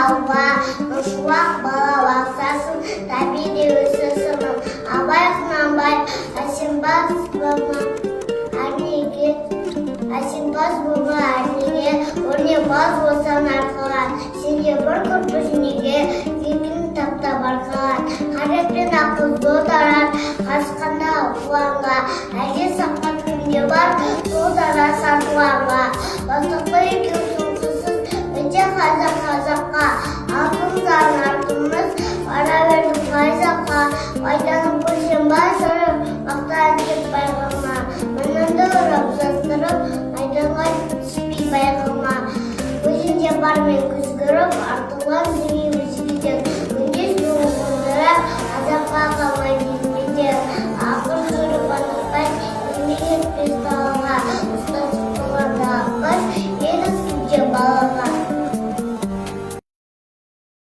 алға, шуақ бала бақсасын, табиғи өсісінің. Абай Құнанбай, Әсембас болма әрнеге, өрнекбас болсан арқаға, сенде бір көрпішінеге, екін таптап арқаға, қарекпен ақыл зодарар, қасқанда ұқыланға, әлде сақпат күнде бар, сол дара сатыланға, бастықпа екеу тұңқысыз, өте қазаққа, алтын зарын артымыз, бара бердім қайзаққа, пайданып көрсем бай сұрып, мақта әдеп байғылма, мұнымды ұрып застырып, айданға түспей байғылма, өзінде бар мен күзгіріп, артылған